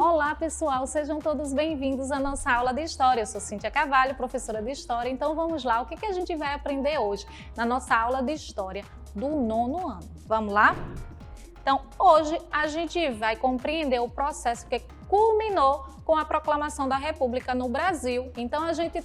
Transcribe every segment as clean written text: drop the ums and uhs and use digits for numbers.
Olá pessoal, sejam todos bem-vindos à nossa aula de História. Eu sou Cíntia Carvalho, professora de História, então vamos lá, o que a gente vai aprender hoje na nossa aula de História do 9º ano? Vamos lá? Então, hoje a gente vai compreender o processo que culminou com a proclamação da República no Brasil. Então,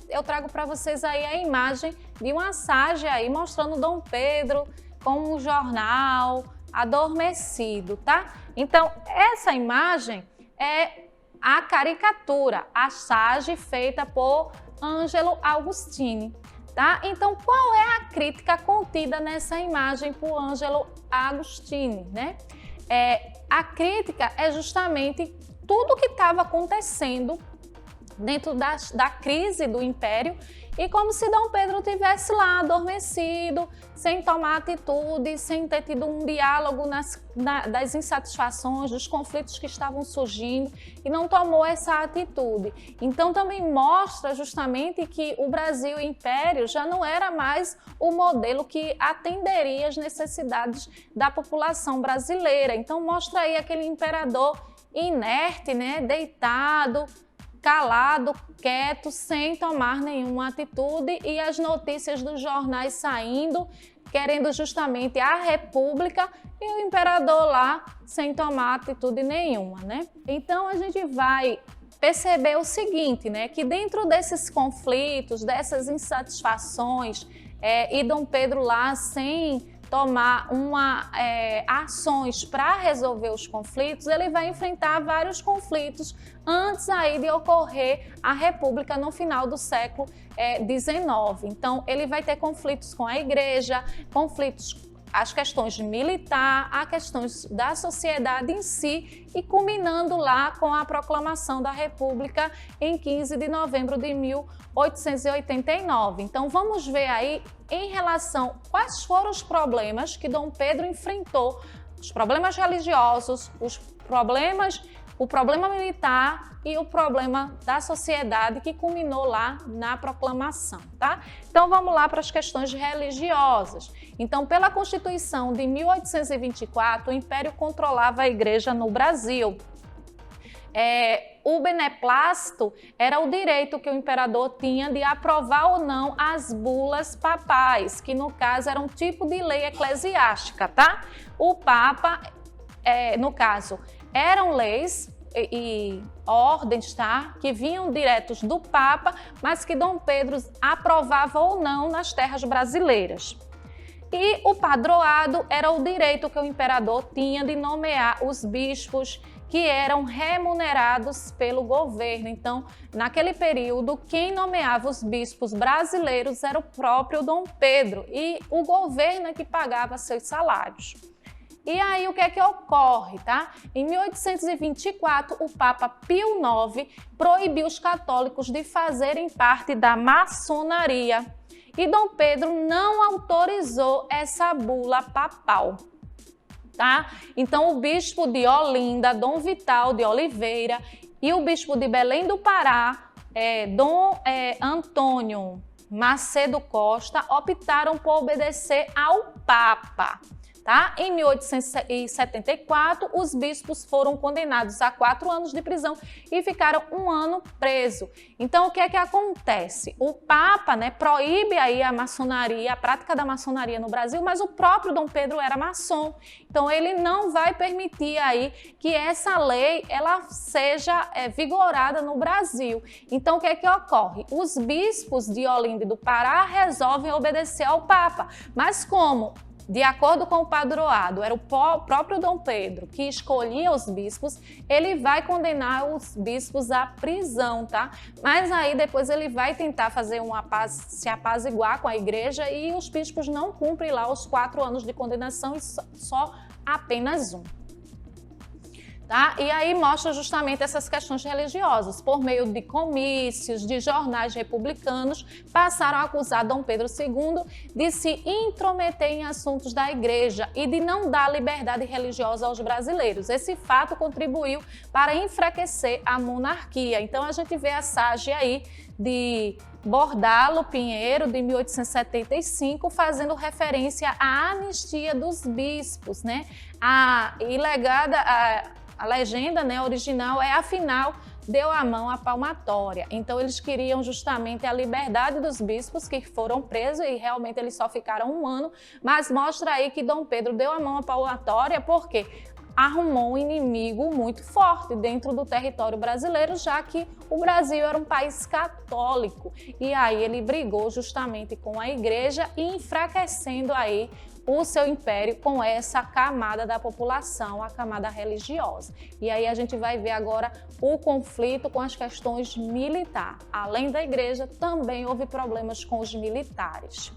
eu trago para vocês aí a imagem de uma sage aí mostrando Dom Pedro com um jornal adormecido, tá? Então, essa imagem é a caricatura, a sage feita por Ângelo Agostini, tá? Então, qual é a crítica contida nessa imagem por Ângelo Agostini, né? A crítica é justamente tudo o que estava acontecendo dentro da crise do Império e como se Dom Pedro tivesse lá adormecido, sem tomar atitude, sem ter tido um diálogo das insatisfações, dos conflitos que estavam surgindo e não tomou essa atitude. Então também mostra justamente que o Brasil e o Império já não era mais o modelo que atenderia às necessidades da população brasileira. Então mostra aí aquele imperador inerte, né, deitado, calado, quieto, sem tomar nenhuma atitude e as notícias dos jornais saindo, querendo justamente a República e o imperador lá sem tomar atitude nenhuma, né? Então a gente vai perceber o seguinte, né? Que dentro desses conflitos, dessas insatisfações e Dom Pedro lá sem tomar ações para resolver os conflitos, ele vai enfrentar vários conflitos antes aí de ocorrer a República no final do século XIX. Então, ele vai ter conflitos com a igreja, conflitos, as questões militar, as questões da sociedade em si e culminando lá com a proclamação da República em 15 de novembro de 1889. Então vamos ver aí em relação quais foram os problemas que Dom Pedro enfrentou, os problemas religiosos, o problema militar e o problema da sociedade que culminou lá na proclamação, tá? Então vamos lá para as questões religiosas. Então, pela Constituição de 1824, o Império controlava a Igreja no Brasil. O beneplácito era o direito que o imperador tinha de aprovar ou não as bulas papais, que no caso era um tipo de lei eclesiástica, tá? O Papa, no caso, eram leis e ordens, tá? Que vinham diretos do Papa, mas que Dom Pedro aprovava ou não nas terras brasileiras. E o padroado era o direito que o imperador tinha de nomear os bispos que eram remunerados pelo governo. Então, naquele período, quem nomeava os bispos brasileiros era o próprio Dom Pedro e o governo é que pagava seus salários. E aí, o que é que ocorre, tá? Em 1824, o Papa Pio IX proibiu os católicos de fazerem parte da maçonaria e Dom Pedro não autorizou essa bula papal, tá? Então, o bispo de Olinda, Dom Vital de Oliveira, e o bispo de Belém do Pará, Dom Antônio Macedo Costa, optaram por obedecer ao Papa. Tá? Em 1874, os bispos foram condenados a 4 anos de prisão e ficaram 1 ano preso. Então, o que é que acontece? O Papa, né, proíbe aí a maçonaria, a prática da maçonaria no Brasil, mas o próprio Dom Pedro era maçom. Então, ele não vai permitir aí que essa lei ela seja vigorada no Brasil. Então, o que é que ocorre? Os bispos de Olinda e do Pará resolvem obedecer ao Papa, mas como? De acordo com o padroado, era o próprio Dom Pedro que escolhia os bispos, ele vai condenar os bispos à prisão, tá? Mas aí depois ele vai tentar fazer se apaziguar com a igreja e os bispos não cumprem lá os 4 anos de condenação e só apenas 1. Tá? E aí mostra justamente essas questões religiosas. Por meio de comícios, de jornais republicanos, passaram a acusar Dom Pedro II de se intrometer em assuntos da igreja e de não dar liberdade religiosa aos brasileiros. Esse fato contribuiu para enfraquecer a monarquia. Então a gente vê a sage aí de Bordalo Pinheiro, de 1875, fazendo referência à anistia dos bispos, né? a legenda, né, original é afinal deu a mão à palmatória. Então eles queriam justamente a liberdade dos bispos que foram presos e realmente eles só ficaram 1 ano, mas mostra aí que Dom Pedro deu a mão à palmatória porque arrumou um inimigo muito forte dentro do território brasileiro, já que o Brasil era um país católico. E aí ele brigou justamente com a igreja e enfraquecendo aí o seu império com essa camada da população, a camada religiosa. E aí a gente vai ver agora o conflito com as questões militares. Além da igreja, também houve problemas com os militares.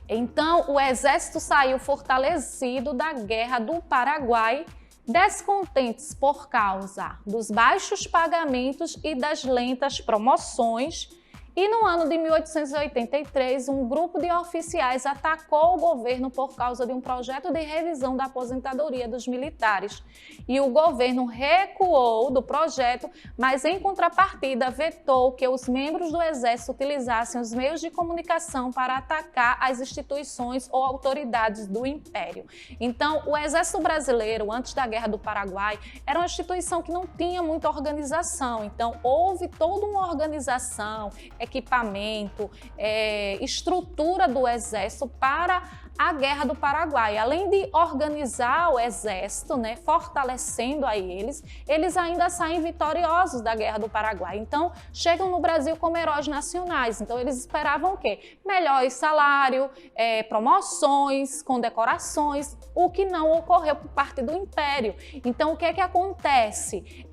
Então, o exército saiu fortalecido da Guerra do Paraguai, descontentes por causa dos baixos pagamentos e das lentas promoções. E no ano de 1883, um grupo de oficiais atacou o governo por causa de um projeto de revisão da aposentadoria dos militares. E o governo recuou do projeto, mas em contrapartida vetou que os membros do exército utilizassem os meios de comunicação para atacar as instituições ou autoridades do império. Então, o exército brasileiro, antes da Guerra do Paraguai, era uma instituição que não tinha muita organização. Então, houve toda uma organização, equipamento, estrutura do exército para a Guerra do Paraguai. Além de organizar o exército, né, fortalecendo aí eles ainda saem vitoriosos da Guerra do Paraguai. Então, chegam no Brasil como heróis nacionais. Então, eles esperavam o quê? Melhor salário, promoções, condecorações, o que não ocorreu por parte do Império. Então, o que é que acontece?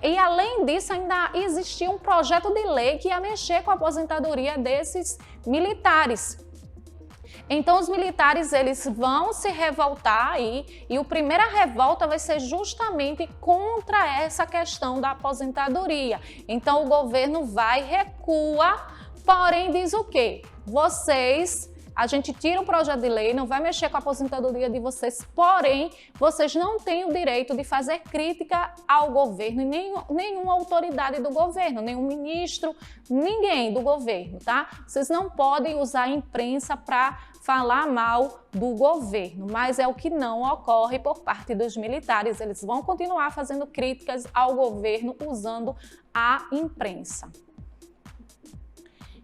E além disso, ainda existia um projeto de lei que ia mexer com a aposentadoria desses militares. Então, os militares eles vão se revoltar aí, e a primeira revolta vai ser justamente contra essa questão da aposentadoria. Então, o governo recua, porém diz o quê? A gente tira um projeto de lei, não vai mexer com a aposentadoria de vocês, porém, vocês não têm o direito de fazer crítica ao governo, nenhuma autoridade do governo, nenhum ministro, ninguém do governo, tá? Vocês não podem usar a imprensa para falar mal do governo, mas é o que não ocorre por parte dos militares. Eles vão continuar fazendo críticas ao governo usando a imprensa.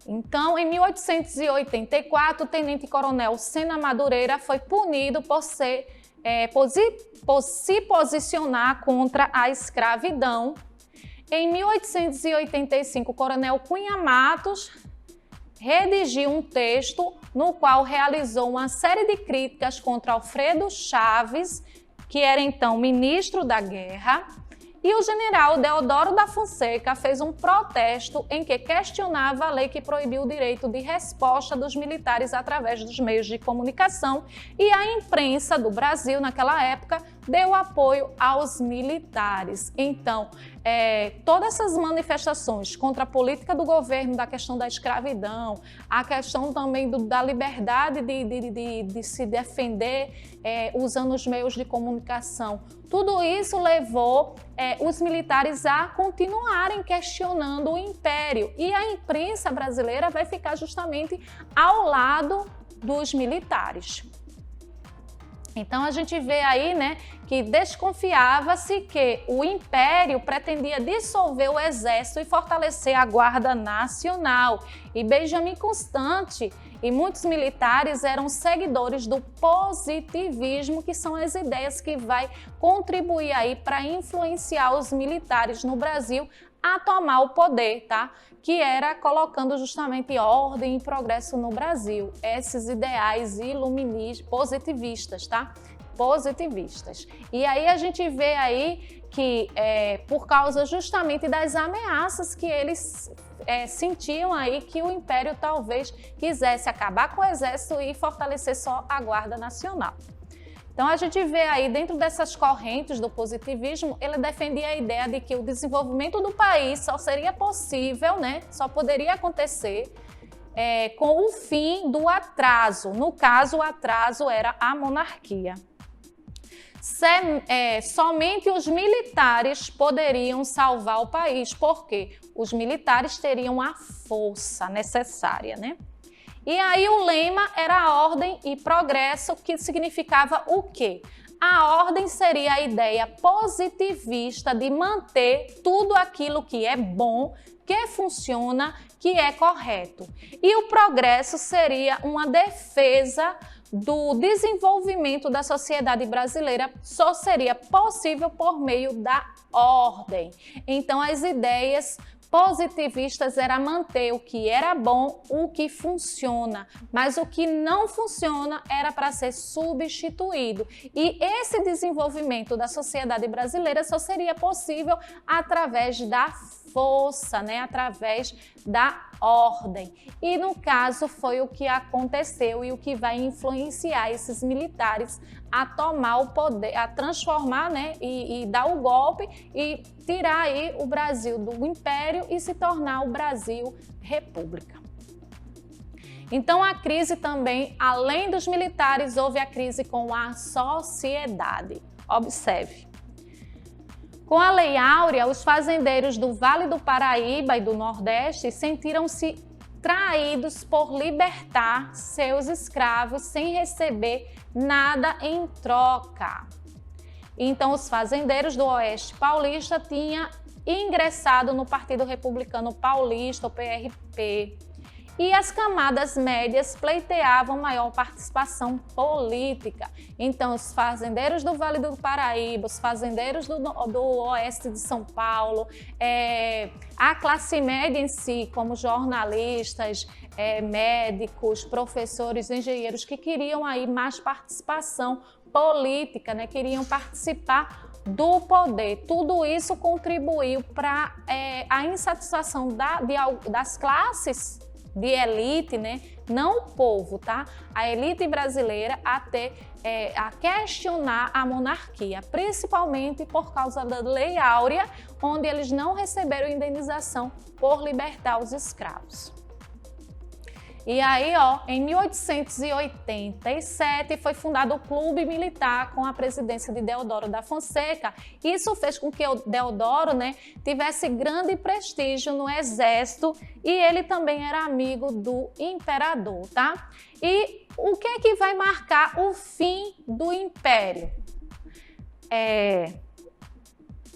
Então, em 1884, o tenente-coronel Sena Madureira foi punido por se posicionar contra a escravidão. Em 1885, o coronel Cunha Matos redigiu um texto no qual realizou uma série de críticas contra Alfredo Chaves, que era então ministro da Guerra. E o general Deodoro da Fonseca fez um protesto em que questionava a lei que proibiu o direito de resposta dos militares através dos meios de comunicação, e a imprensa do Brasil, naquela época, deu apoio aos militares. Então, todas essas manifestações contra a política do governo, da questão da escravidão, a questão também da liberdade de se defender usando os meios de comunicação, tudo isso levou os militares a continuarem questionando o império, e a imprensa brasileira vai ficar justamente ao lado dos militares. Então a gente vê aí, né, que desconfiava-se que o Império pretendia dissolver o Exército e fortalecer a Guarda Nacional. E Benjamin Constant e muitos militares eram seguidores do positivismo, que são as ideias que vai contribuir aí para influenciar os militares no Brasil a tomar o poder, tá? Que era colocando justamente ordem e progresso no Brasil. Esses ideais iluministas, positivistas, tá? Positivistas. E aí a gente vê aí que por causa justamente das ameaças que eles sentiam aí, que o Império talvez quisesse acabar com o Exército e fortalecer só a Guarda Nacional. Então a gente vê aí, dentro dessas correntes do positivismo, ele defendia a ideia de que o desenvolvimento do país só seria possível, né? Só poderia acontecer com o fim do atraso. No caso, o atraso era a monarquia. Somente os militares poderiam salvar o país, porque os militares teriam a força necessária, né? E aí o lema era ordem e progresso, que significava o quê? A ordem seria a ideia positivista de manter tudo aquilo que é bom, que funciona, que é correto. E o progresso seria uma defesa do desenvolvimento da sociedade brasileira, só seria possível por meio da ordem. Então, as ideias positivistas era manter o que era bom, o que funciona, mas o que não funciona era para ser substituído. E esse desenvolvimento da sociedade brasileira só seria possível através da força, né? Através da ordem. E no caso foi o que aconteceu e o que vai influenciar esses militares a tomar o poder, a transformar, né? E dar o golpe e tirar aí o Brasil do Império e se tornar o Brasil República. Então a crise também, além dos militares, houve a crise com a sociedade. Observe. Com a Lei Áurea, os fazendeiros do Vale do Paraíba e do Nordeste sentiram-se traídos por libertar seus escravos sem receber nada em troca. Então, os fazendeiros do Oeste Paulista tinham ingressado no Partido Republicano Paulista, o PRP, e as camadas médias pleiteavam maior participação política. Então, os fazendeiros do Vale do Paraíba, os fazendeiros do Oeste de São Paulo, a classe média em si, como jornalistas, médicos, professores, engenheiros, que queriam aí mais participação política, né? Queriam participar do poder. Tudo isso contribuiu para a insatisfação das classes de elite, né? Não o povo, tá? A elite brasileira a questionar a monarquia, principalmente por causa da Lei Áurea, onde eles não receberam indenização por libertar os escravos. E aí, ó, em 1887 foi fundado o Clube Militar com a presidência de Deodoro da Fonseca. Isso fez com que o Deodoro, né, tivesse grande prestígio no exército e ele também era amigo do imperador, tá? E o que é que vai marcar o fim do império?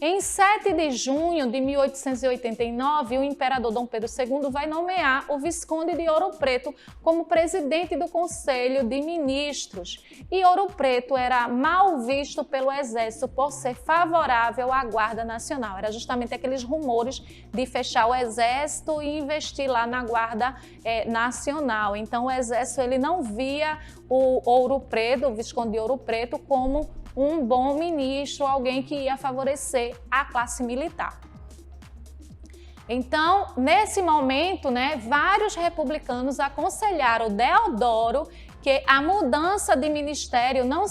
Em 7 de junho de 1889, o imperador Dom Pedro II vai nomear o Visconde de Ouro Preto como presidente do Conselho de Ministros. E Ouro Preto era mal visto pelo Exército por ser favorável à Guarda Nacional. Era justamente aqueles rumores de fechar o Exército e investir lá na Guarda Nacional. Então o Exército ele não via o Ouro Preto, o Visconde de Ouro Preto, como um bom ministro, alguém que ia favorecer a classe militar. Então, nesse momento, né, vários republicanos aconselharam Deodoro que a mudança de ministério não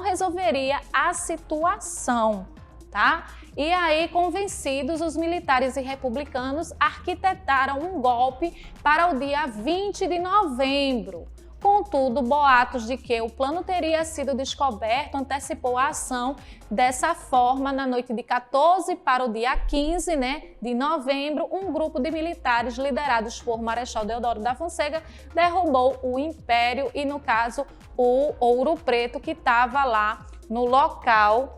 resolveria a situação, tá? E aí, convencidos, os militares e republicanos arquitetaram um golpe para o dia 20 de novembro. Contudo, boatos de que o plano teria sido descoberto antecipou a ação. Dessa forma, na noite de 14 para o dia 15, né, de novembro, um grupo de militares liderados por Marechal Deodoro da Fonseca derrubou o Império e, no caso, o Ouro Preto, que estava lá no local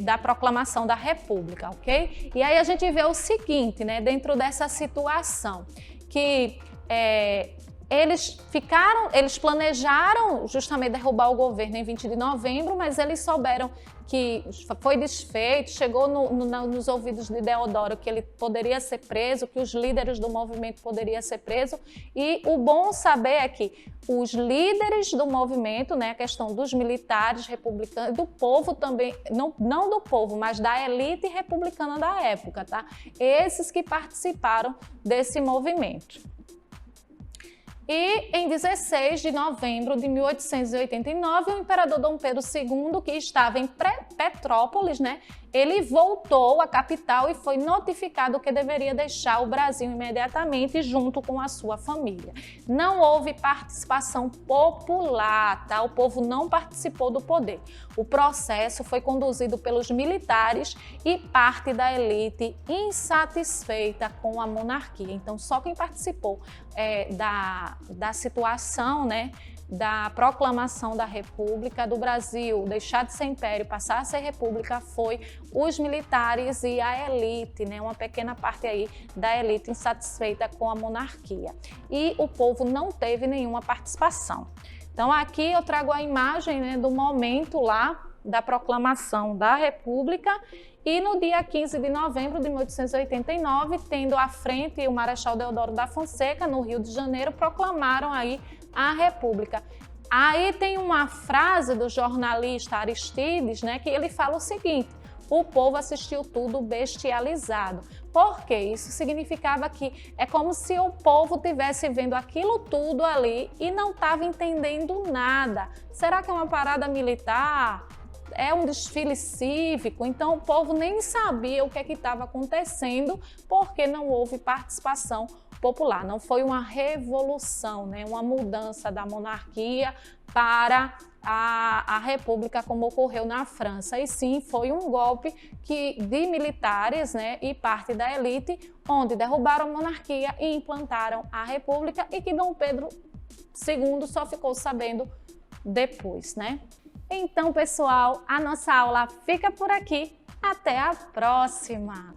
da proclamação da República, ok? E aí a gente vê o seguinte, né, dentro dessa situação, que eles planejaram justamente derrubar o governo em 20 de novembro, mas eles souberam que foi desfeito, chegou nos ouvidos de Deodoro que ele poderia ser preso, que os líderes do movimento poderiam ser presos, e o bom saber é que os líderes do movimento, né, a questão dos militares republicanos, do povo também, não do povo, mas da elite republicana da época, tá? Esses que participaram desse movimento. E em 16 de novembro de 1889, o imperador Dom Pedro II, que estava em Petrópolis, né, ele voltou à capital e foi notificado que deveria deixar o Brasil imediatamente junto com a sua família. Não houve participação popular, tá? O povo não participou do poder. O processo foi conduzido pelos militares e parte da elite insatisfeita com a monarquia. Então, só quem participou da situação, né, da proclamação da República do Brasil, deixar de ser império, passar a ser república, foi os militares e a elite, né? Uma pequena parte aí da elite insatisfeita com a monarquia. E o povo não teve nenhuma participação. Então aqui eu trago a imagem, né, do momento lá da proclamação da República e no dia 15 de novembro de 1889, tendo à frente o Marechal Deodoro da Fonseca, no Rio de Janeiro, proclamaram aí a República. Aí tem uma frase do jornalista Aristides, né, que ele fala o seguinte: o povo assistiu tudo bestializado. Por quê? Isso significava que é como se o povo estivesse vendo aquilo tudo ali e não estava entendendo nada. Será que é uma parada militar? É um desfile cívico? Então o povo nem sabia o que é que estava acontecendo porque não houve participação popular. Não foi uma revolução, né? Uma mudança da monarquia para a República, como ocorreu na França, e sim foi um golpe de militares, né, e parte da elite, onde derrubaram a monarquia e implantaram a República, e que Dom Pedro II só ficou sabendo depois, né? Então, pessoal, a nossa aula fica por aqui. Até a próxima!